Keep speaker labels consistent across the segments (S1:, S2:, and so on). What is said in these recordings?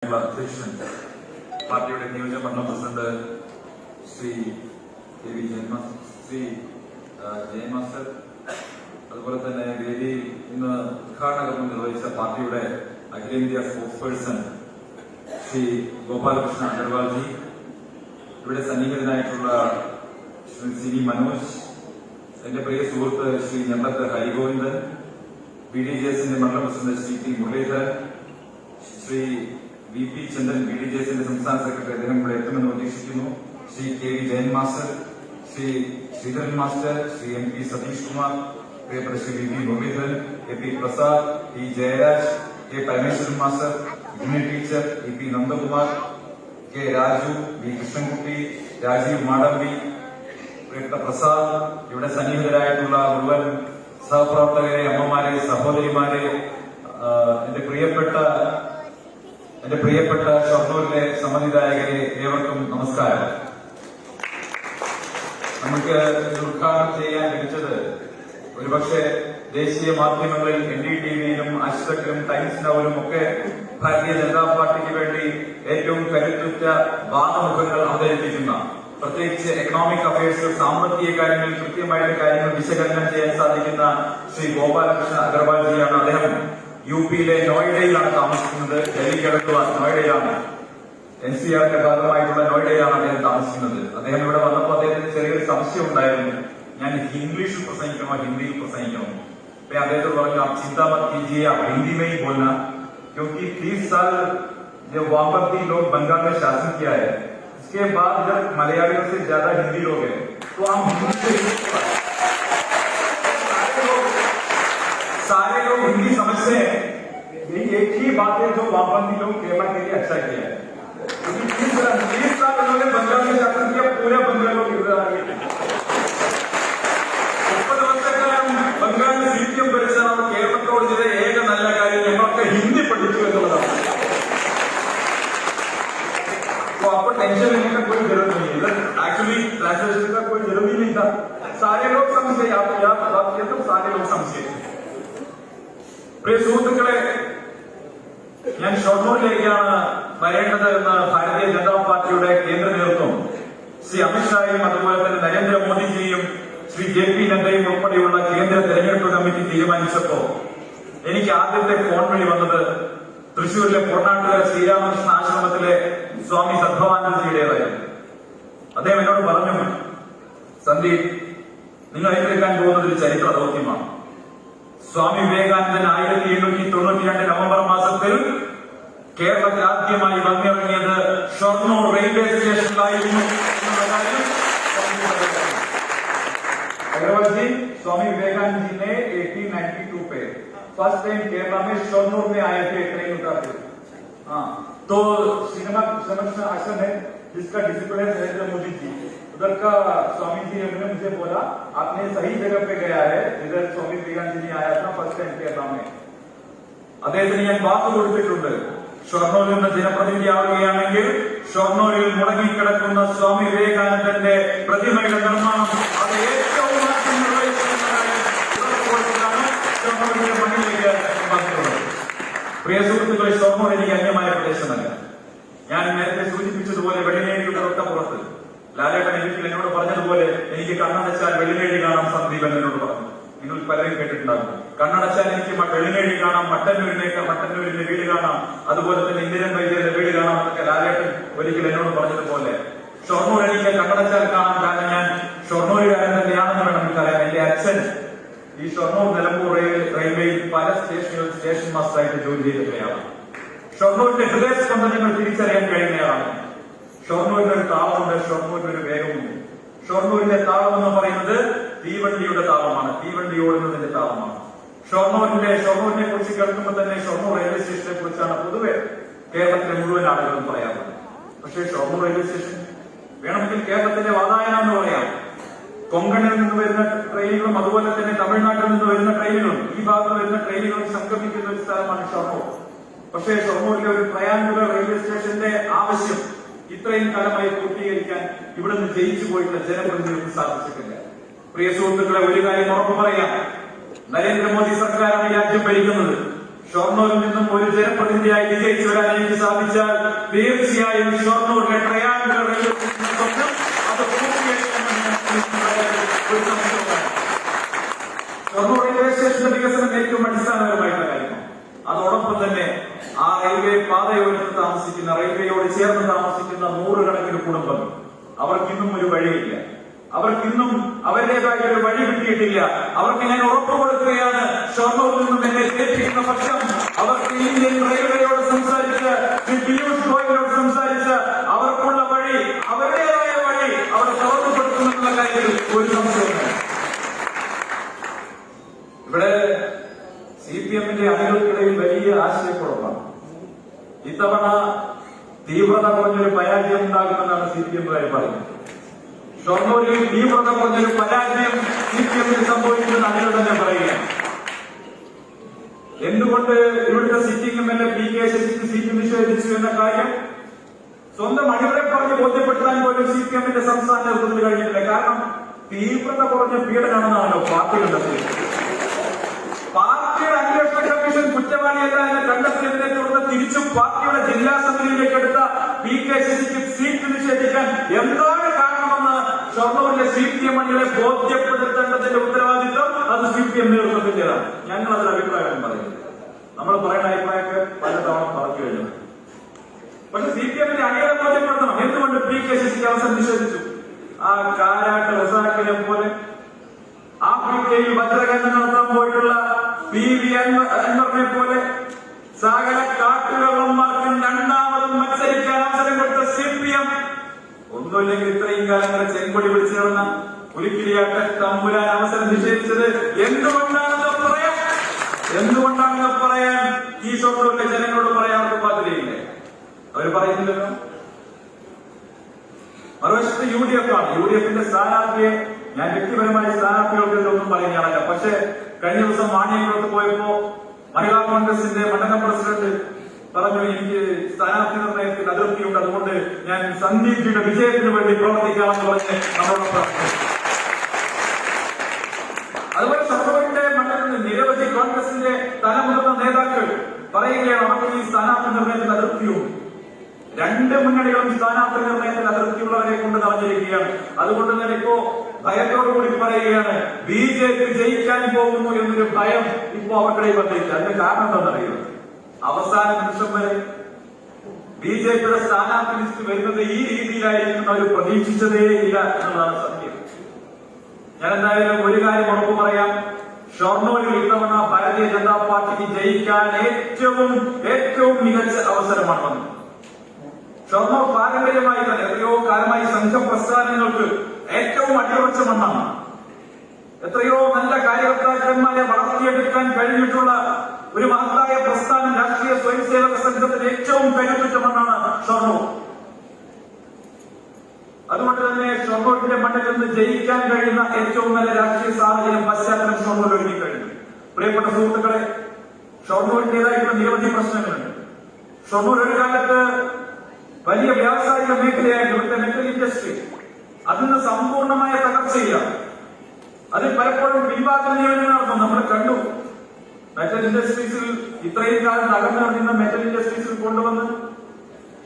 S1: അധ്യക്ഷൻ പാർട്ടിയുടെ നിയോജകമണ്ഡലം president Shri K V Jayan master, അതുപോലെ തന്നെ വേദിയിൽ ഇന്ന് ഉദ്ഘാടനം നിർവഹിച്ച പാർട്ടിയുടെ അഖിലേന്ത്യാ സ്പോർട്സ് പേഴ്സൺ ശ്രീ ഗോപാലകൃഷ്ണ അഗർവാൾജി, ഇവിടെ സന്നിഹിതനായിട്ടുള്ള ശ്രീ സി വി മനോജ്, എന്റെ പ്രിയ സുഹൃത്ത് ശ്രീ ഞമ്പത്ത് ഹരിഗോവിന്ദൻ, BDJSന്റെ മണ്ഡലം president Shri T Muraleedharan, Shri V P Chandran, BDJSന്റെ സംസ്ഥാന സെക്രട്ടറി, അദ്ദേഹം ഇവിടെ എത്തുമെന്ന് പ്രതീക്ഷിക്കുന്നു, Shri K V Jayan master, Shri Sreedharan master, Shri MP Satheesh Kumar, പ്രിയപ്പെട്ട Shri V P Muraleedharan, AP Prasad, T Jayaraj, K Parameswaran master, junior teacher EP Nandakumar, K Raju, V Krishnankutty, Rajeev Madambi, പ്രിയപ്പെട്ട പ്രസാദ്, ഇവിടെ സന്നിഹിതരായിട്ടുള്ള മുഴുവൻ സഹപ്രവർത്തകരെ, അമ്മമാരെ, സഹോദരിമാരെ, എന്റെ പ്രിയപ്പെട്ട ഷൊർണൂരിലെ സമ്മതിദായകരെ, ഏവർക്കും നമസ്കാരം. നമുക്ക് ഉദ്ഘാടനം ചെയ്യാൻ ലഭിച്ചത് ഒരുപക്ഷെ ദേശീയ മാധ്യമങ്ങളിൽ NDTVയിലും അശ്വത്തിലും ടൈംസ് നൗവിലും ഒക്കെ ഭാരതീയ ജനതാ പാർട്ടിക്ക് വേണ്ടി ഏറ്റവും കരുത്തുറ്റ വാദമുഖങ്ങൾ അവതരിപ്പിക്കുന്ന, പ്രത്യേകിച്ച് എക്കണോമിക് അഫയേഴ്സിൽ സാമ്പത്തിക കാര്യങ്ങളിൽ കൃത്യമായിട്ട് കാര്യങ്ങൾ വിശകലനം ചെയ്യാൻ സാധിക്കുന്ന ശ്രീ ഗോപാലകൃഷ്ണ അഗർവാൾജിയാണ്. അദ്ദേഹം UPയിലെ നോയിഡയിലാണ് താമസിക്കുന്നത്. ഡൽഹിക്കടുത്തുള്ള നോയിഡയിലാണ്, NCRന്റെ ഭാഗമായിട്ടുള്ള നോയിഡയിലാണ് അദ്ദേഹം താമസിക്കുന്നത്. അദ്ദേഹം ഇവിടെ വന്നപ്പോൾ അദ്ദേഹത്തിന് ചെറിയൊരു സംശയം ഉണ്ടായിരുന്നു, ഞാൻ ഇംഗ്ലീഷിൽ പ്രസംഗിക്കണോ ഹിന്ദിയിൽ പ്രസംഗിക്കണോ. അപ്പൊ അദ്ദേഹത്തോട് പറഞ്ഞു, आप चिंता मत कीजिए, आप हिंदी में ही बोलना, क्योंकि 30 साल जो वामपंथी लोग बंगाल में शासन किया है, इसके बाद इधर मलयालियों से ज्यादा हिंदी लोग हैं, तो हम सारे लोग हिंदी समझते हैं. यही एक ही बात है जो वामपंथी लोग केरला के लिए अच्छा किया है, क्योंकि 30 साल उन्होंने बंगाल में शासन किया, पूरे बंगाल लोग इधर आ गए. 30 വർഷക്കാലം ബംഗാളിൽ CPM ഭരിച്ചാണ് കേരളത്തോട് ചെയ്ത ഏക നല്ല കാര്യം ഞങ്ങളൊക്കെ ഹിന്ദി പഠിച്ചു എന്നുള്ളതാണ്. तो आपको टेंशन लेने का कोई जरूरत नहीं है. एक्चुअली ट्रांसलेशन का कोई जरूरत ही नहीं था. सारे लोग समझे, आप बात किया तो सारे लोग समझे. പ്രിയ സുഹൃത്തുക്കളെ, ഞാൻ ഷൊർണൂരിലേക്കാണ് വരേണ്ടത് എന്ന് ഭാരതീയ ജനതാ പാർട്ടിയുടെ കേന്ദ്ര നേതൃത്വം ശ്രീ അമിത്ഷായും അതുപോലെ തന്നെ നരേന്ദ്രമോദിജിയും ശ്രീ JP നദ്ദയും ഉൾപ്പെടെയുള്ള കേന്ദ്ര തെരഞ്ഞെടുപ്പ് കമ്മിറ്റി തീരുമാനിച്ചപ്പോ എനിക്ക് ആദ്യത്തെ ഫോൺ വിളി വന്നത് തൃശൂരിലെ പൊറനാട്ടുകര ശ്രീരാമകൃഷ്ണ ആശ്രമത്തിലെ സ്വാമി സദ്ഭവാനന്ദജിയുടേതായിരുന്നു. അദ്ദേഹം എന്നോട് പറഞ്ഞു, സന്ദീപ്, നിങ്ങൾ ഏറ്റെടുക്കാൻ പോകുന്നത് ഒരു ചരിത്ര ദൗത്യമാണ്. സ്വാമി വിവേകാനന്ദൻ 1892 നവംബർ മാസത്തിൽ കേരളത്തിൽ ആദ്യമായി വന്നിറങ്ങിയത് ഷൊർണൂർ റെയിൽവേ സ്റ്റേഷനിലായിരുന്നു. अग्रवाल जी, स्वामी विवेकानंद जी ने 1892 पे फर्स्ट टाइम केरला में शोरनूर में आए थे ट्रेन उतारते. हाँ, तो सिनेमा आश्रम है जिसका डिसिप्लिन है नरेंद्र मोदी जी, उधर का स्वामी जी ने मुझे बोला, आपने सही जगह पे गया है, इधर स्वामी विवेकानंद जी आया था फर्स्ट टाइम केरला में. അദ്ദേഹത്തിന് ഞാൻ വാക്ക് കൊടുത്തിട്ടുണ്ട്, ഷൊർണൂരിൽ നിന്ന് ജനപ്രതിനിധിയാവുകയാണെങ്കിൽ ഷൊർണൂരിൽ മുടങ്ങിക്കിടക്കുന്ന സ്വാമി വിവേകാനന്ദന്റെ പ്രതിമയുടെ നിർമ്മാണം അത് ഏറ്റവും ആദ്യം നിർവഹിക്കുന്നതായി ഷൊർണൂരിന്റെ മണ്ണിലേക്ക് വന്നിട്ടുള്ളത്. പ്രിയ സുഹൃത്തുക്കളെ, ഷൊർണൂർ എനിക്ക് അന്യമായ പ്രദേശമല്ല. ഞാൻ നേരത്തെ സൂചിപ്പിച്ചതുപോലെ വെള്ളിനേഴിയുടെ തൊട്ടപ്പുറത്ത് ലാലേട്ടൻ എന്നോട് പറഞ്ഞതുപോലെ എനിക്ക് കണ്ണടച്ചാൽ വെള്ളിനേഴി കാണാം സന്ദീപ് എന്നോട് പറഞ്ഞു. നിങ്ങൾ പലരും കേട്ടിട്ടുണ്ടാകും, കണ്ണടച്ചാൽ എനിക്ക് വെള്ളിനേഴി കാണാം, മട്ടന്നൂരിന്റെ വീട് കാണാം, അതുപോലെ തന്നെ ഇന്ദിരൻ വൈദ്യരുടെ വീട് കാണാം എന്നൊക്കെ ലാലേട്ടൻ ഒരിക്കൽ എന്നോട് പറഞ്ഞതുപോലെ ഷൊർണൂർ എനിക്ക് കണ്ണടച്ചാൽ കാണാം. കാരണം ഞാൻ ഷൊർണൂരുകാരൻ തന്നെയാണെന്ന് വേണം എനിക്കറിയാം. എന്റെ അച്ഛൻ ഈ ഷൊർണൂർ നിലമ്പൂർ റെയിൽവേയിൽ പല സ്റ്റേഷൻ മാസ്റ്ററായിട്ട് ജോലി ചെയ്തിട്ടുള്ളയാണ്. ഷൊർണൂരിന്റെ ഹൃദയസ്പന്ദനങ്ങൾ തിരിച്ചറിയാൻ കഴിയുന്നയാളാണ്. ഷൊർണൂരിന്റെ ഒരു താളമുണ്ട്, ഷൊർണൂരിന്റെ ഒരു വേഗമുണ്ട്. ഷൊർണൂരിന്റെ താളം എന്ന് പറയുന്നത് തീവണ്ടിയുടെ താളമാണ്, തീവണ്ടി ഓടുന്നതിന്റെ താളമാണ്. ഷൊർണൂരിനെ കുറിച്ച് കേൾക്കുമ്പോൾ തന്നെ ഷൊർണൂർ റെയിൽവേ സ്റ്റേഷനെ കുറിച്ചാണ് പൊതുവെ കേരളത്തിലെ മുഴുവൻ ആളുകളും പറയാറുള്ളത്. പക്ഷേ ഷൊർണൂർ റെയിൽവേ സ്റ്റേഷൻ വേണമെങ്കിൽ കേരളത്തിന്റെ വാതായനം എന്ന് പറയാം. കൊങ്കണിൽ നിന്ന് വരുന്ന ട്രെയിനുകളും അതുപോലെ തന്നെ തമിഴ്നാട്ടിൽ നിന്ന് വരുന്ന ട്രെയിനുകളും ഈ ഭാഗത്ത് വരുന്ന ട്രെയിനുകളും സംഗമിക്കുന്ന ഒരു സ്ഥലമാണ് ഷൊർണൂർ. പക്ഷേ ഷൊർണൂരിലെ ഒരു ട്രയാങ്കുലർ റെയിൽവേ സ്റ്റേഷന്റെ ആവശ്യം ഇത്രയും കാലമായി പൂർത്തീകരിക്കാൻ ഇവിടുന്ന് ജയിച്ചു പോയിട്ടുള്ള ജനപ്രതിനിധികൾക്ക് സാധിച്ചിട്ടില്ല. പ്രിയ സുഹൃത്തുക്കളെ, ഒരു കാര്യം ഉറപ്പു പറയാം, നരേന്ദ്രമോദി സർക്കാരാണ് രാജ്യം ഭരിക്കുന്നത്. ഷൊർണൂരിൽ നിന്നും ഒരു ജനപ്രതിനിധിയായി വിജയിച്ചു വരാൻ എനിക്ക് സാധിച്ചാൽ തീർച്ചയായും ഷൊർണൂരിലെ ട്രയാങ്കിൾ റെയിൽവേ സ്റ്റേഷൻ സ്വപ്നം അത് പൂർത്തീകരിക്കുമെന്ന് ഒരു സംശയമാണ്. ഷൊർണൂർ റെയിൽവേ സ്റ്റേഷന്റെ വികസനം ഏറ്റവും അടിസ്ഥാനപരമായിട്ടുള്ള കാര്യമാണ്. അതോടൊപ്പം തന്നെ ആ റെയിൽവേ പാതയോരത്ത് താമസിക്കുന്ന, റെയിൽവേയോട് ചേർന്ന് താമസിക്കുന്ന നൂറുകണക്കിന് കുടുംബങ്ങൾ, അവർക്കിന്നും ഒരു വഴിയില്ല. അവർക്കിന്നും അവരുടേതായ ഒരു വഴി കിട്ടിയിട്ടില്ല. അവർക്ക് ഞാൻ ഉറപ്പ് കൊടുക്കുകയാണ്, ഷൊർണൂരിൽ നിന്നും എന്നെ ജയിപ്പിക്കുന്ന പക്ഷം അവർക്ക് ഇന്ത്യൻ റെയിൽവേയോട് സംസാരിച്ച്, പീയൂഷ് ഗോയലിനോട് സംസാരിച്ച് അവർക്കുള്ള വഴി, അവരുടേതായ വഴി അവർ തുറന്നുകൊടുക്കുമെന്നുള്ള കാര്യത്തിൽ ഒരു സംശയമില്ല. ഇവിടെ CPM-ന്റെ അണികൾക്കിടയിൽ വലിയ ആശയക്കുഴപ്പമാണ്. ഇത്തവണ തീവ്രത കുറഞ്ഞൊരു പരാജയം ഉണ്ടാകുമെന്നാണ് CPM-കാർ പറയുന്നത്. ഷൊർണൂരിൽ തീവ്രത കുറഞ്ഞൊരു പരാജയം CPM-ന് സംഭവിക്കുമെന്ന് അണികൾ തന്നെ പറയുകയാണ്. എന്തുകൊണ്ട് ഇവിടുത്തെ സിറ്റിംഗ് MLA PK ശശിക്ക് സീറ്റ് നിഷേധിച്ചു എന്ന കാര്യം സ്വന്തം അണികളെ പറഞ്ഞ് ബോധ്യപ്പെടുത്താൻ പോലും CPM-ന്റെ സംസ്ഥാന നേതൃത്വത്തിന് കഴിഞ്ഞിട്ടില്ല. കാരണം തീവ്രത കുറഞ്ഞ പീഡനമാണെന്നാണല്ലോ പാർട്ടി കണ്ടെത്തിയത്. പാർട്ടിയുടെ അന്വേഷണ കമ്മീഷൻ കുറ്റവാളിയല്ല എന്ന് കണ്ടെത്തിയതിനെ തുടർന്ന് തിരിച്ചും പാർട്ടിയുടെ ജില്ലാ സമിതിയിലേക്ക് എടുത്ത PK ശശിക്ക് സീറ്റ് നിഷേധിക്കാൻ എന്താണ് കാരണമെന്ന് ഷൊർണൂരിലെ CPM അണികളെ ബോധ്യപ്പെടുത്തേണ്ടതിന്റെ ഉത്തരവാദിത്വം അത് CPM നേതൃത്വത്തിന്റേതാണ്. ഞങ്ങൾ അതിൽ അഭിപ്രായം പറയുന്നത്, നമ്മൾ പറയുന്ന അഭിപ്രായമൊക്കെ പലതവണ പറഞ്ഞു കഴിഞ്ഞു. പക്ഷെ CPM-ന്റെ അണികളെ ബോധ്യപ്പെടുത്തണം. എന്തുകൊണ്ട് PK ശശിക്ക് അവസരം നിഷേധിച്ചു? ആ കാരാട്ട് റസാക്കിനെ പോലെ ആഫ്രിക്കയിൽ ഭദ്രകേന്ദ്രം നടത്താൻ പോയിട്ടുള്ള PV അൻവറിനെ പോലെ സകല കാട്ടുകള്ളന്മാർക്കും രണ്ടാമതും മത്സരിക്കാൻ അവസരം കൊടുത്ത CPM ഒന്നുമില്ലെങ്കിൽ ഇത്രയും കാലങ്ങളെ ചെങ്കൊടി പിടിച്ചു നടന്ന പുലിക്കിരിയാട്ട തമ്പുരാൻ അവസരം നിഷേധിച്ചത് എന്തുകൊണ്ടാണെന്ന് പറയാൻ ഈ ഷൊർണൂരിലെ ജനങ്ങളോട് പറയാൻ അവർക്ക് ബാധ്യതയില്ലേ? അവർ പറയുന്നില്ലല്ലോ. മറുവശത്ത് UDF ആണ്. UDF-ന്റെ സ്ഥാനാർത്ഥിയെ ഞാൻ വ്യക്തിപരമായി സ്ഥാനാർത്ഥികൾക്കൊന്നും പറയുകയാണല്ല. പക്ഷെ കഴിഞ്ഞ ദിവസം മാണിയംകുളത്ത് പോയപ്പോ മഹിളാ കോൺഗ്രസിന്റെ മണ്ഡലം പ്രസിഡന്റ് പറഞ്ഞു, എനിക്ക് സ്ഥാനാർത്ഥി നിർണയത്തിൽ അതിർത്തിയുണ്ട്, അതുകൊണ്ട് ഞാൻ സന്ദീപ്ജിയുടെ വിജയത്തിന് വേണ്ടി പ്രവർത്തിക്കാമെന്ന് പറഞ്ഞ് നമ്മളോട് പറഞ്ഞു. അതുപോലെ ഷൊർണൂരിന്റെ മണ്ഡലത്തിൽ നിരവധി കോൺഗ്രസിന്റെ തലമുതിർന്ന നേതാക്കൾ പറയുകയാണ്, അവർക്ക് ഈ സ്ഥാനാർത്ഥി നിർണയത്തിൽ അതിർത്തിയുണ്ട്. രണ്ട് മുന്നണികളും സ്ഥാനാർത്ഥി നിർണയത്തിൽ അതിർത്തിയുള്ളവരെ കൊണ്ട് നിറഞ്ഞിരിക്കുകയാണ്. അതുകൊണ്ട് തന്നെ ഇപ്പോ ഭയത്തോടുകൂടി പറയുകയാണ്, BJP ജയിക്കാൻ പോകുന്നു എന്നൊരു ഭയം ഇപ്പോ അവർക്കിടയിൽ വന്നിരിക്കുക. അതിന്റെ കാരണം എന്താണെന്നറിയുന്നത്? അവസാന നിമിഷം വരെ BJP-യുടെ സ്ഥാനാർത്ഥി ലിസ്റ്റ് വരുന്നത് ഈ രീതിയിലായിരിക്കും അവർ പ്രതീക്ഷിച്ചതേ ഇല്ല എന്നതാണ് സത്യം. ഞാൻ എന്തായാലും ഒരു കാര്യം ഉറപ്പു പറയാം, ഷൊർണൂരിൽ ഇത്തവണ ഭാരതീയ ജനതാ പാർട്ടിക്ക് ജയിക്കാൻ ഏറ്റവും മികച്ച അവസരമാണ് വന്നത്. ഷൊർണൂർ പാരമ്പര്യമായി തന്നെ എത്രയോ കാലമായി സംഘപ്രസ്ഥാനങ്ങൾക്ക് ഏറ്റവും അടിയുറച്ച മണ്ണാണ്. എത്രയോ നല്ല കാര്യകർത്താക്കന്മാരെ വളർത്തിയെടുക്കാൻ കഴിഞ്ഞിട്ടുള്ള ഒരു മഹത്തായ പ്രസ്ഥാനം, രാഷ്ട്രീയ സ്വയംസേവക സംഘത്തിന് ഏറ്റവും കരുത്തുറ്റ മണ്ണാണ് ഷൊർണൂർ. അതുകൊണ്ട് തന്നെ ഷൊർണൂരിന്റെ മണ്ണിൽ നിന്ന് ജയിക്കാൻ കഴിയുന്ന ഏറ്റവും നല്ല രാഷ്ട്രീയ സാഹചര്യം പശ്ചാത്തലം ഷൊർണൂർ ഒരുങ്ങിക്കഴിഞ്ഞു. പ്രിയപ്പെട്ട സുഹൃത്തുക്കളെ, ഷൊർണൂരിന്റേതായിട്ടുള്ള നിരവധി പ്രശ്നങ്ങളുണ്ട്. ഷൊർണൂർ ഒരു കാലത്ത് വലിയ വ്യാവസായിക മേഖലയായിരുന്നു. ഇവിടുത്തെ മെറ്റൽ ഇൻഡസ്ട്രി അതിന് സമ്പൂർണമായ തകർച്ചയാണ്. അതിൽ പലപ്പോഴും പിൻവാതിൽ നിയമനം നടന്നു. നമ്മൾ കണ്ടു, മെറ്റൽ ഇൻഡസ്ട്രീസിൽ ഇത്രയും കാലം തകർന്നു നടന്ന മെറ്റൽ ഇൻഡസ്ട്രീസിൽ കൊണ്ടുവന്ന്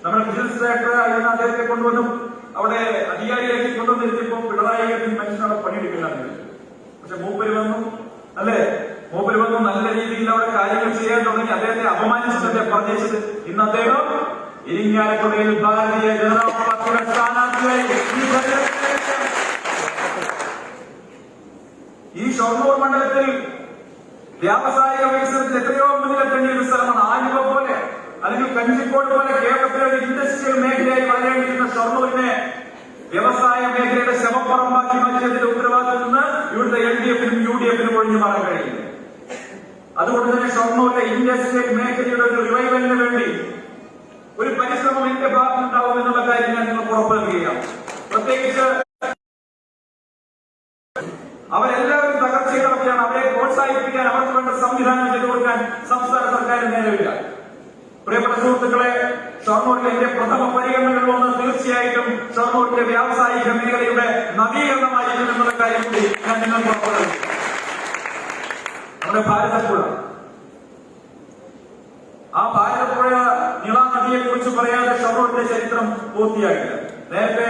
S1: നമ്മുടെ ബിസിനസ് ഡയറക്ടർ ആയിരുന്ന അദ്ദേഹത്തെ കൊണ്ടുവന്നു അവിടെ അധികാരിയാക്കി കൊണ്ടുവന്നിരുത്തിയപ്പോൾ പിണറായി മനുഷ്യനവിടെ പണിയെടുക്കില്ലാന്ന്. പക്ഷെ മൂപ്പര് വന്നു, അല്ലെ? മൂപ്പര് വന്നു നല്ല രീതിയിൽ അവിടെ കാര്യങ്ങൾ ചെയ്യാൻ തുടങ്ങി. അദ്ദേഹത്തെ അപമാനിച്ചിട്ടല്ലേ പറഞ്ഞത്. ഇന്ന് അദ്ദേഹം ഇരിങ്ങാലക്കുടയിൽ ഭാരതീയ ജനതാ പാർട്ടിയുടെ സ്ഥാനാർത്ഥിയായി ഈ ഷൊർണൂർ മണ്ഡലത്തിൽ വ്യാവസായിക വികസനത്തിൽ എത്രയോ മുന്നിലെത്തേണ്ട ഒരു സ്ഥലമാണ്. ആലുവ പോലെ അല്ലെങ്കിൽ കഞ്ചിക്കോട് പോലെ കേരളത്തിലെ ഒരു ഇൻഡസ്ട്രിയൽ മേഖലയായി വളരേണ്ടിയിരുന്ന ഷൊർണൂരിനെ വ്യവസായ മേഖലയുടെ ശവപ്പറമ്പാക്കി മാറ്റിയതിന്റെ ഉത്തരവാദിത്തത്തിൽ നിന്ന് ഇവിടുത്തെ LDF-നും UDF-നും ഒഴിഞ്ഞു മാറാൻ കഴിയില്ല. അതുകൊണ്ട് തന്നെ ഷൊർണൂരിലെ ഇൻഡസ്ട്രിയൽ മേഖലയുടെ ഒരു റിവൈവലിന് വേണ്ടി ഒരു പരിശ്രമം എന്റെ ഭാഗത്തുണ്ടാവും എന്നുള്ള കാര്യം ഞാൻ നിങ്ങൾക്ക് ഉറപ്പ് നൽകുകയാണ്. പ്രത്യേകിച്ച് അവരെല്ലാവരും തകർച്ചയിലൊക്കെയാണ്. അവരെ പ്രോത്സാഹിപ്പിക്കാൻ, അവർക്ക് വേണ്ട സംവിധാനം ചെയ്തു കൊടുക്കാൻ സംസ്ഥാന സർക്കാരിന് നേരമില്ല. പ്രിയപ്പെട്ട സുഹൃത്തുക്കളെ, ഷൊർണൂരിൽ എന്റെ പ്രഥമ പരിഗണനകളിലൊന്ന് തീർച്ചയായിട്ടും ഷൊർണൂരിന്റെ വ്യാവസായിക മേഖലയുടെ നവീകരണമായിരിക്കും എന്നുള്ള കാര്യം കൂടി ഞാൻ നിങ്ങൾക്ക് ഉറപ്പ് നൽകുന്നു. നമ്മുടെ ഭാരതപ്പുഴ ആ ഭാരതപ്പുഴ നീള നദിയെ കുറിച്ച് പറയാതെ ഷൊർണൂരിന്റെ ചരിത്രം പൂർത്തിയാക്കില്ല. നേരത്തെ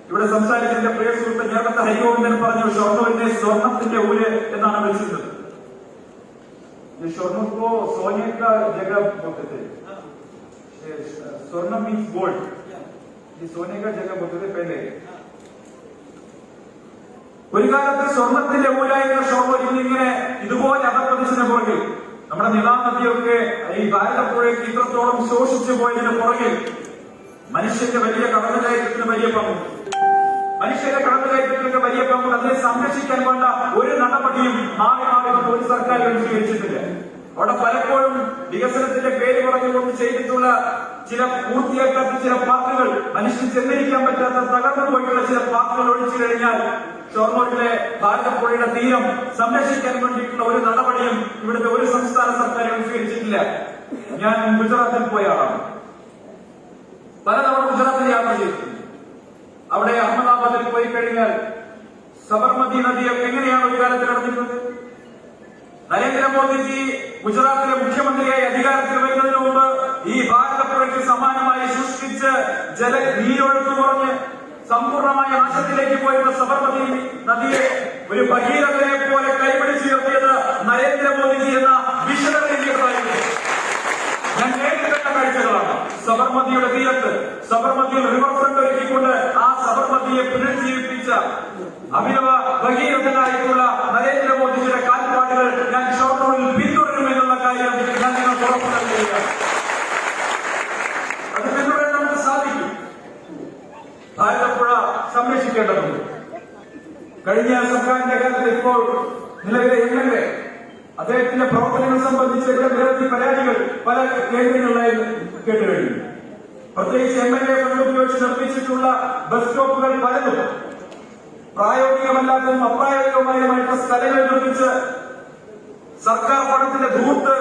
S1: ഇവിടെ സംസാരിച്ചതിന്റെ പ്രിയ സുഹൃത്ത് നേരത്തെ ഹരിഗോവിന്ദൻ പറഞ്ഞു ഷൊർണൂരിനെ സ്വർണത്തിന്റെ ഊര് എന്നാണ് വിളിച്ചിരുന്നത്. ഷൊർണൂർ को सोने का जगह बोलते थे, स्वर्ण मीन्स गोल्ड, ये सोने का जगह बोलते थे पहले. ഒരു കാലത്ത് സ്വർണത്തിന്റെ ഊരായിരുന്ന ഷൊർണൂർ ഇന്നിങ്ങനെ ഇതുപോലെ അധപ്പതിച്ചതിന് പുറകിൽ നമ്മുടെ നീള നദിയൊക്കെ ഈ ഭാരതപ്പുഴയ്ക്ക് ഇത്രത്തോളം ശോഷിച്ചു പോയതിന് പുറകിൽ മനുഷ്യന്റെ വലിയ കടന്നുകയറ്റത്തിന് വലിയ പങ്കുണ്ട്. മനുഷ്യന്റെ കടന്നുകയറ്റത്തിനൊക്കെ വലിയ പങ്കുണ്ട്. അതിനെ സംരക്ഷിക്കാൻ വേണ്ട ഒരു നടപടിയും മാറി ഒരു സർക്കാരുകളും സ്വീകരിച്ചിട്ടില്ല. അവിടെ പലപ്പോഴും വികസനത്തിന്റെ പേര് പറഞ്ഞുകൊണ്ട് ചെയ്തിട്ടുള്ള ചില പൂർത്തിയാക്കാത്ത ചില പാർക്കുകൾ, മനുഷ്യൻ ചെന്നിരിക്കാൻ പറ്റാത്ത തകർന്നു പോയിട്ടുള്ള ചില പാർക്കുകൾ ഒഴിച്ചു കഴിഞ്ഞാൽ ഷൊർണൂരിലെ ഭാരതപ്പുഴയുടെ തീരം സംരക്ഷിക്കാൻ വേണ്ടിയിട്ടുള്ള ഒരു നടപടിയും ഇവിടുത്തെ ഒരു സംസ്ഥാന സർക്കാരുകളും സ്വീകരിച്ചിട്ടില്ല. ഞാൻ ഗുജറാത്തിൽ പോയ ആളാണ്. പലതവണ ഗുജറാത്തിൽ യാത്ര ചെയ്തു. അവിടെ അഹമ്മദാബാദിൽ പോയി കഴിഞ്ഞാൽ സബർമതി നദിയൊക്കെ എങ്ങനെയാണ് ഒരു കാലത്ത് നടന്നിരുന്നത്? നരേന്ദ്രമോദിജി ഗുജറാത്തിലെ മുഖ്യമന്ത്രിയായി അധികാരത്തിൽ വരുന്നതിന് മുമ്പ് ഈ ഭാരതപ്പുഴയ്ക്ക് സമാനമായി സൃഷ്ടിച്ച് നീരൊഴുക്ക് കുറഞ്ഞ് സമ്പൂർണമായ നാശത്തിലേക്ക് പോയിരുന്ന സബർമതി നദിയെ ഒരു ഭഗീരഥനെ പോലെ കൈപിടിച്ചുയർത്തിയത് നരേന്ദ്രമോദിജി എന്ന വിഷണറി ലീഡറായിരുന്നു. ഞാൻ നേരിട്ട് കണ്ട കാഴ്ചകളാണ്. സബർമതിയുടെ തീരത്ത് സബർമതിയിൽ റിവർ ഫ്രണ്ട് ഒരുക്കിക്കൊണ്ട് ആ സബർമതിയെ പുനരുജ്ജീവിപ്പിച്ച അഭിനവ ഭഗീരഥനായിട്ടുള്ള നരേന്ദ്രമോദിജിയുടെ കാൽപ്പാടുകൾ ഞാൻ ഷൊർണൂരിൽ പിന്തുടരുമെന്നുള്ള കാര്യം ഞാൻ നിങ്ങൾക്ക് ഉറപ്പു നൽകുകയാണ്. അത് പിന്തുടരാൻ നമുക്ക് സാധിക്കും. ഭാരതപ്പുഴ സംരക്ഷിക്കേണ്ടതുണ്ട്. കഴിഞ്ഞ സർക്കാരിന്റെ കാലത്ത് ഇപ്പോൾ നിലവിലെ MLA അദ്ദേഹത്തിന്റെ പ്രവർത്തനങ്ങൾ സംബന്ധിച്ച് ഇവിടെ നിരവധി പരാതികൾ പല കേന്ദ്രങ്ങളിലായി കേട്ടുകഴിഞ്ഞു. പ്രത്യേകിച്ച് MLA ഫണ്ട് ഉപയോഗിച്ച് നിർമ്മിച്ചിട്ടുള്ള ബസ് സ്റ്റോപ്പുകൾ പലതും പ്രായോഗികമല്ലാത്തതും അപ്രായോഗികവുമായിട്ടുള്ള സ്ഥലങ്ങൾ നിർമ്മിച്ച് സർക്കാർ പണത്തിന്റെ ധൂർത്ത്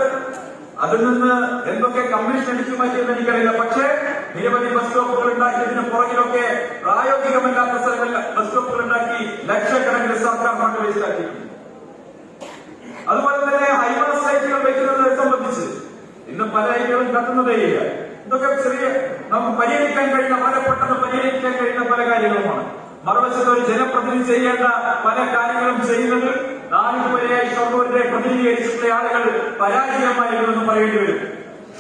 S1: അതിൽ നിന്ന് എന്തൊക്കെ കമ്മീഷൻ അടിച്ചു മാറ്റിയെന്ന് എനിക്കറിയില്ല. പക്ഷേ നിരവധി ബസ് സ്റ്റോപ്പുകൾ ഉണ്ടാക്കിയതിന് പുറകിലൊക്കെ പ്രായോഗികമല്ലാത്ത സ്ഥലങ്ങളിൽ ബസ് സ്റ്റോപ്പുകൾ ഉണ്ടാക്കി ലക്ഷക്കണക്കിന് സർക്കാർ ഫണ്ട് വേസ്റ്റാക്കിയിട്ടുണ്ട്. അതുപോലെ തന്നെ ഹൈവേ സൈറ്റുകൾ വയ്ക്കുന്നതിനെ സംബന്ധിച്ച് ഇന്ന് പല ഐറ്റുകളും കത്തുന്നതേയില്ല. ഇതൊക്കെ ചെറിയ നമുക്ക് പരിഹരിക്കാൻ കഴിയുന്ന വളരെ പെട്ടെന്ന് പരിഹരിക്കാൻ കഴിയുന്ന പല കാര്യങ്ങളുമാണ്. മറുവശത്ത് ഒരു ജനപ്രതിനിധി ചെയ്യേണ്ട പല കാര്യങ്ങളും ചെയ്യുന്നതിൽ നാളിതുവരെയായി ഷൊർണൂരിനെ പ്രതിനിധീകരിച്ചിട്ടുള്ള ആളുകൾ പരാജയമായിരുന്നെന്ന് പറയേണ്ടി വരും.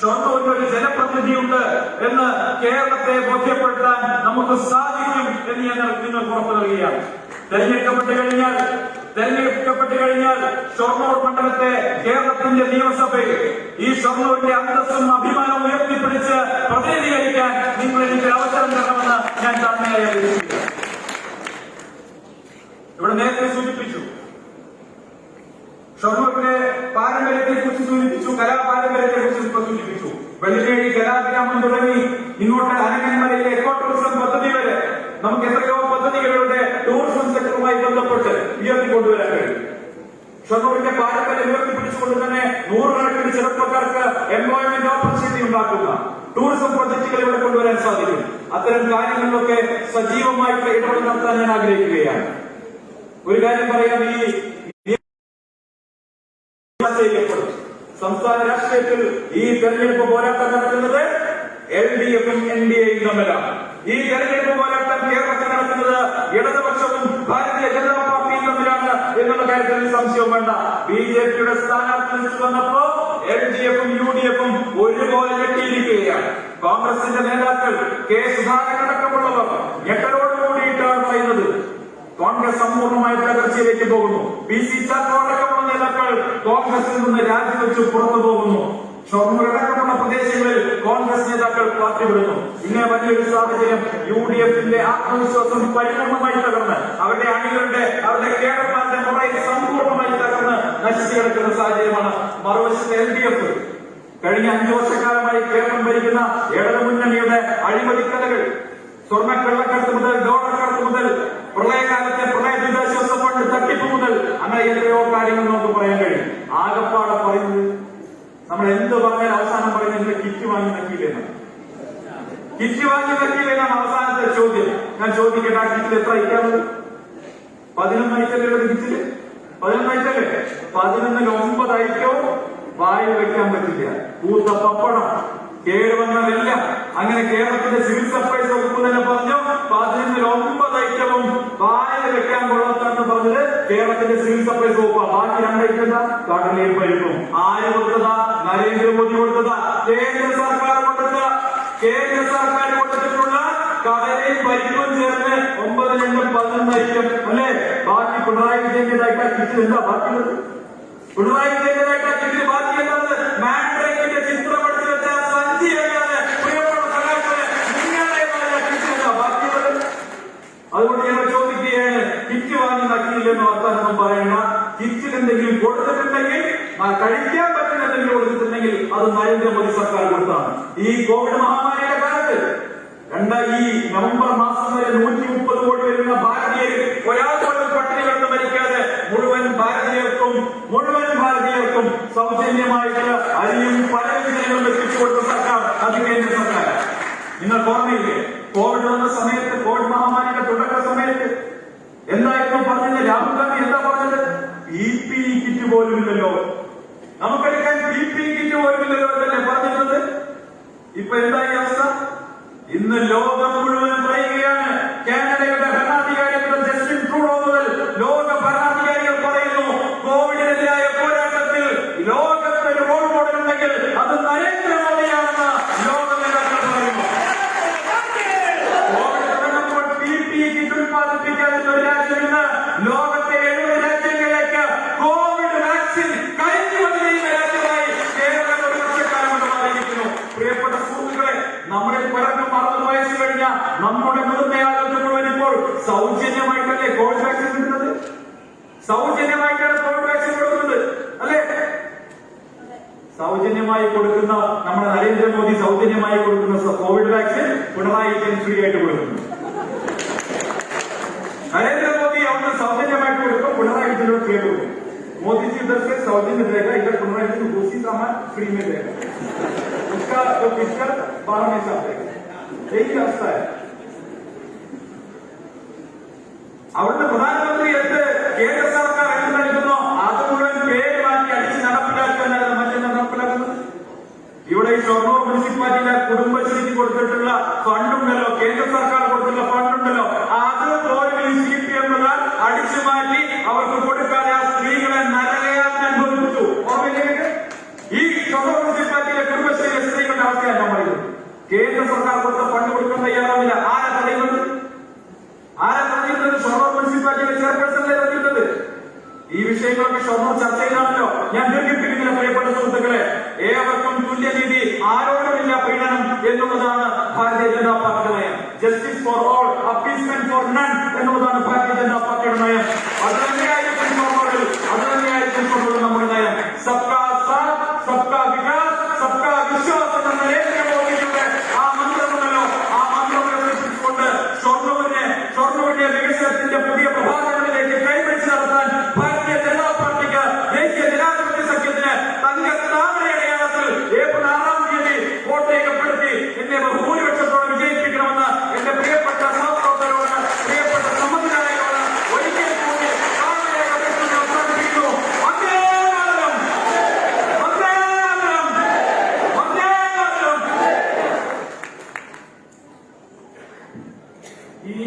S1: ഷൊർണൂരിൽ ഒരു ജനപ്രതിനിധിയുണ്ട് എന്ന് കേരളത്തെ ബോധ്യപ്പെടുത്താൻ നമുക്ക് സാധിക്കും എന്ന് ഞാൻ നിങ്ങൾക്ക് ഉറപ്പു നൽകുകയാണ്. തെരഞ്ഞെടുക്കപ്പെട്ട് കഴിഞ്ഞാൽ ഷൊർണൂർ മണ്ഡലത്തെ കേരളത്തിന്റെ നിയമസഭയിൽ ഈ ഷൊർണൂരിന്റെ അന്തസ്സും അഭിമാനവും ഉയർത്തിപ്പിടിച്ച് പ്രതിനിധീകരിക്കാൻ നിങ്ങൾ എനിക്ക് അവസരം തരണമെന്ന് ഞാൻ താഴ്മയായി അഭ്യർത്ഥിക്കുന്നു. ഇവിടെ നേരത്തെ സൂചിപ്പിച്ചു, ഷൊർണൂരിന്റെ പാരമ്പര്യത്തെ കുറിച്ച് സൂചിപ്പിച്ചു, കലാപാരമ്പര്യത്തെ കുറിച്ച് സൂചിപ്പിച്ചു. വെള്ളിനേഴി കലാഗ്രാമം തുടങ്ങി ഇങ്ങോട്ട് അനങ്ങന്മലയിലെ എക്കോ ടൂറിസം പദ്ധതി വരെ നമുക്ക് എത്രയോ പദ്ധതികളുടെ ടൂറിസം സെക്ടറുമായി ബന്ധപ്പെട്ട് ഉയർത്തിക്കൊണ്ടുവരാൻ കഴിയും. ഷൊർണൂരിന്റെ പാരമ്പര്യം ഉയർത്തിപ്പിടിച്ചുകൊണ്ട് തന്നെ നൂറുകണക്കിന് ചെറുപ്പക്കാർക്ക് എംപ്ലോയ്മെന്റ് ഓപ്പർച്യൂണിറ്റി ഉണ്ടാക്കുന്ന ടൂറിസം പ്രൊജക്ടുകൾ ഇവിടെ കൊണ്ടുവരാൻ സാധിക്കും. അത്തരം കാര്യങ്ങളിലൊക്കെ സജീവമായിട്ട് ഇടപെടൽ നടത്താൻ ഞാൻ ആഗ്രഹിക്കുകയാണ്. ഒരു കാര്യം പറയാം, ഈ ചെയ്യപ്പെടും സംസ്ഥാന രാഷ്ട്രീയത്തിൽ ഈ തെരഞ്ഞെടുപ്പ് പോരാട്ടം നടക്കുന്നത് LDFും NDAയും തമ്മിലാണ്. ഈ തെരഞ്ഞെടുപ്പ് പോരാട്ടം കേരളത്തിൽ നടക്കുന്നത് ഇടതുപക്ഷവും ഭാരതീയ ജനതാ പാർട്ടിയും തമ്മിലാണ് എന്നുള്ള കാര്യത്തിൽ സംശയവും വേണ്ട. BJPയുടെ സ്ഥാനാർത്ഥി ലിസ്റ്റ് വന്നപ്പോ LDFും UDFും ഒരുപോലെ ഞെട്ടിയിരിക്കുകയാണ്. കോൺഗ്രസിന്റെ നേതാക്കൾ K. സുധാകരൻ അടക്കമുള്ളവർ ഞെട്ടലോടുകൂടിയിട്ടാണ് പറയുന്നത് കോൺഗ്രസ് സമ്പൂർണ്ണമായ തകർച്ചയിലേക്ക് പോകുന്നു. PC ചാക്കോ അടക്കമുള്ള നേതാക്കൾ കോൺഗ്രസിൽ നിന്ന് രാജിവെച്ച് പുറത്തു പോകുന്നു. ഷൊർണൂർ അടക്കമുള്ള പ്രദേശങ്ങളിൽ കോൺഗ്രസ് നേതാക്കൾ പാർട്ടി വിടുന്നു. ഇങ്ങനെ വലിയൊരു സാഹചര്യം UDFന്റെ ആത്മവിശ്വാസം പരിപൂർണമായി തകർന്ന് അവരുടെ അണികളുടെ അവരുടെ കേഡർമാരുടെ മുറയിൽ സമ്പൂർണ്ണമായി തകർന്ന് നശിച്ചു കിടക്കുന്ന സാഹചര്യമാണ്. മറുവശത്ത് LDF കഴിഞ്ഞ 5 വർഷക്കാലമായി കേരളം ഭരിക്കുന്ന ഇടതുമുന്നണിയുടെ അഴിമതിക്കഥകൾ, സ്വർണ്ണക്കള്ളക്കടത്ത് മുതൽ ഡോളർക്കടത്ത് മുതൽ പ്രളയകാലത്തെ പ്രളയ ദുരിതാശ്വാസ ഫണ്ട് തട്ടിപ്പ് മുതൽ അങ്ങനെ എത്രയോ കാര്യങ്ങൾ നമുക്ക് പറയാൻ കഴിയും. ആകപ്പാടെ പറയുന്നത് നമ്മൾ എന്ത് പറഞ്ഞാൽ അവസാനം പറയുന്നത് കിറ്റ് വാങ്ങി നൽകിയില്ലെന്നാണ്. കിറ്റ് വാങ്ങി നൽകിയില്ലെന്നാണ് അവസാനത്തെ ചോദ്യം. ഞാൻ ചോദിക്കട്ടെ, ആ കിറ്റിൽ എത്ര ഐറ്റാണ്? 11 ഐറ്റല്ലേ കിറ്റില്? 11 ഐറ്റല്ലേ? 11ൽ 9 ഐറ്റവും വായിൽ വെക്കാൻ പറ്റില്ല. പൂത്ത പപ്പടം, കേടുവന്നതെല്ലാം. അങ്ങനെ കേരളത്തിന്റെ സിവിൽ സപ്ലൈസ് വകുപ്പ് തന്നെ പറഞ്ഞു 11 ഐറ്റവും വായിൽ വെക്കാൻ കൊള്ളാത്താന്ന് പറഞ്ഞത് കേരളത്തിന്റെ സിവിൽ സപ്ലൈസ് വകുപ്പാണ്. ബാക്കി 2 ഐറ്റം കടലയും പരിപ്പും. ആര് കൊടുത്തതാ? നരേന്ദ്രമോദി കൊടുത്തതാ. കേന്ദ്ര സർക്കാർ കൊടുത്ത, കേന്ദ്ര സർക്കാർ കൊടുത്തിട്ടുള്ള കടലയും പരിപ്പും ചേർന്ന് 9 2 11 ഐറ്റം അല്ലേ? ബാക്കി പിണറായി വിജയന്റേതായിട്ട് കിറ്റിൽ എന്താ ബാക്കിയുള്ളത്? പിണറായി വിജയന്റേതായിട്ട് കിറ്റിൽ ബാക്കി എന്താണ്? മാൻഡ്രേക്കിന്റെ ചിത്രം എടുത്ത് വെച്ച സഞ്ചി അല്ലാതെ പ്രിയപ്പെട്ട സഹാക്കളെ നിങ്ങളുടേതായ കിറ്റിൽ എന്താ ബാക്കിയുള്ളത്? അതുകൊണ്ട് ഞങ്ങൾ ചോദിക്കുകയാണ്, കിറ്റ് വാങ്ങി നക്കിയില്ലെന്ന് വർത്താനൊന്നും പറയണ്ട. കിറ്റിൽ എന്തെങ്കിലും കൊടുത്തിട്ടുണ്ടെങ്കിൽ, കഴിക്കാൻ പറ്റുന്ന എന്തെങ്കിലും കൊടുത്തിട്ടുണ്ടെങ്കിൽ അത് നരേന്ദ്രമോദി സർക്കാർ കൊടുത്താണ്. ഈ കോവിഡ് മഹാമാരിയുടെ കാലത്ത് ഈ നവംബർ മാസം വരെ 130 കോടി വരുന്ന ഭാരതീയർ ഒരാൾ പോലും പട്ടിണി കിടന്ന് മരിക്കാതെ മുഴുവൻ ഭാരതീയർക്കും സൗജന്യമായിട്ടുള്ള അരിയും പല വിഷയങ്ങളും എത്തിച്ചു കൊടുത്ത സർക്കാർ അത് കേന്ദ്ര സർക്കാർ. നിങ്ങൾക്ക് ഓർമ്മയില്ലേ കോവിഡ് വന്ന സമയത്ത്, കോവിഡ് മഹാമാരിയുടെ തുടക്ക സമയത്ത് എന്തായിരുന്നു പറഞ്ഞത്? രാഹുൽ ഗാന്ധി എന്താ പറഞ്ഞത്? PPE കിറ്റ് പോലുമില്ലല്ലോ, നമുക്കെടുക്കാൻ PPE കിറ്റ് പോലുമില്ലല്ലോ എന്നല്ലേ പറഞ്ഞിരുന്നത്. ഇപ്പൊ എന്തായി അവസ്ഥ? ഇന്ന് ലോകം മുഴുവൻ പറയുകയാണ്. കാനഡയുടെ ഭരണാധികാരികൾ ജസ്റ്റിൻ ട്രൂഡോ മുതൽ ലോക ഭരണാധികാരികൾ പറയുന്നു, കോവിഡിനെതിരായ പോരാട്ടത്തിൽ ലോകത്തിന് റോൾ മോഡൽ ഉണ്ടെങ്കിൽ അത് നരേന്ദ്രമോദിയാണെന്ന് ലോക നേതാക്കൾ പറയുന്നു. കോവിഡ് തുടങ്ങുമ്പോൾ PPE കിറ്റ് ഉത്പാദിപ്പിക്കാനുള്ള ഒരു രാജ്യം ഇന്ന് ലോകത്തെ 70 രാജ്യങ്ങളിലേക്ക് കോവിഡ് വാക്സിൻ കയറ്റുമതി ചെയ്യുന്ന രാജ്യമായി കേരളം ഒരു വർഷക്കാലം കൊണ്ട് മാറിയിരിക്കുന്നു. പ്രിയപ്പെട്ട സുഹൃത്തുക്കളെ, നമ്മുടെ പലർക്കും 60 വയസ്സ് കഴിഞ്ഞ നമ്മുടെ മുതിർന്നയാളുകൾക്ക് മുഴുവൻ ഇപ്പോൾ സൗജന്യമായിട്ടല്ലേ കോവിഡ് വാക്സിൻ കിട്ടുന്നത്? സൗജന്യമായിട്ടാണ് കോവിഡ് വാക്സിൻ കൊടുക്കുന്നത് അല്ലേ? സൗജന്യമായി കൊടുക്കുന്ന നമ്മുടെ നരേന്ദ്രമോദി സൗജന്യമായി കൊടുക്കുന്ന Covid vaccine Pinarayi Vijayan free ആയിട്ട് കൊടുക്കുന്നു. नरेंद्र मोदी अपने सौजन्य पिणराई विजयन फ्री होगी. मोदी जी इधर से सौजन्य देगा, इधर पिणराई विजयन दूसरी सामान फ्री में देगा. उसका जो पिक्चर 12 में से देगा. यही रास्ता है. അവിടുത്തെ പ്രധാനമന്ത്രി കേന്ദ്ര സർക്കാർ എന്ത് നൽകുന്നോ അത് മുഴുവൻ പേര് മാറ്റി അടിച്ച് നടപ്പിലാക്കാനാണ് മറ്റെന്താ നടപ്പിലാക്കുന്നത്. ഇവിടെ ഈ ഷൊർണൂർ മുനിസിപ്പാലിറ്റിയിലെ കുടുംബശ്രീക്ക് കൊടുത്തിട്ടുള്ള ഫണ്ടുണ്ടല്ലോ, കേന്ദ്ര സർക്കാർ കൊടുത്തിട്ടുള്ള ഫണ്ടുണ്ടല്ലോ, അത് പോലും ഈ CPM അടിച്ചു മാറ്റി അവർക്ക് കൊടുക്കാതെ ആ സ്ത്രീകളെ നരകയാതന അനുഭവിപ്പിച്ചു. ഈ ഷൊർണൂർ മുനിസിപ്പാലിറ്റിയിലെ കുടുംബശ്രീയിലെ സ്ത്രീകളുടെ അവസ്ഥയാണ് നമ്മൾ പറയുന്നത്. കേന്ദ്ര സർക്കാർ കൊടുത്ത ഫണ്ട് കൊടുക്കാൻ തയ്യാറാവില്ല. ആരാ തടയുന്നത്? ഷൊർണൂർ മുനിസിപ്പാലിറ്റിയിലെ ചെയർപേഴ്സണല്ലേ തടയുന്നത്? ഈ വിഷയങ്ങളൊക്കെ ഷൊർണൂർ ചർച്ച ചെയ്താണല്ലോ. ഞാൻ ദീർഘിപ്പിക്കുന്നില്ല പ്രിയപ്പെട്ട സുഹൃത്തുക്കളെ. ഏവർക്കും തുല്യനീതി, ആരോടുമില്ല പീഡനം എന്നുള്ളതാണ് ഭാരതീയ ജനതാ പാർട്ടിയുടെ നയം. Justice for all, appeasement four none എന്നുള്ളതാണ് ഭാരതീയ ജനതാ പാർട്ടിയുടെ നയം. അത് തന്നെയായിരിക്കും ഷൊർണൂരിൽ, അത് തന്നെയായിരിക്കും ഷൊർണൂരിൽ നമ്മുടെ നയം. സബ്കാ സാത്ത്, സബ്കാ വികാസ്, സബ്കാ വിശ്വാസ് എന്ന നരേന്ദ്രമോദിയുടെ ആ മന്ത്രമുണ്ടല്ലോ, ആ മന്ത്രം പ്രദർശിപ്പിച്ചുകൊണ്ട് ഷൊർണൂരിന്റെ വികസനത്തിന്റെ പുതിയ പ്രഭാതങ്ങളിലേക്ക് കൈപിടിച്ച് നടത്താൻ ഭാരതീയ ജനതാ പാർട്ടിക്ക്, ദേശീയ ജനാധിപത്യ സഖ്യത്തിന് തങ്കത്താമരയടയാളത്തിൽ ഏപ്രിൽ 6-ാം തീയതി വോട്ട് രേഖപ്പെടുത്തി എന്നെ ബഹുഭൂരിപക്ഷത്തോടെ വിജയിപ്പിക്കണമെന്ന് എന്റെ പ്രിയപ്പെട്ട സഹപ്രവർത്തകരോട്, പ്രിയപ്പെട്ട സമ്മതിദായകരോട് ഒരിക്കൽ കൂടി അവസാനിപ്പിക്കുന്നു. ഈ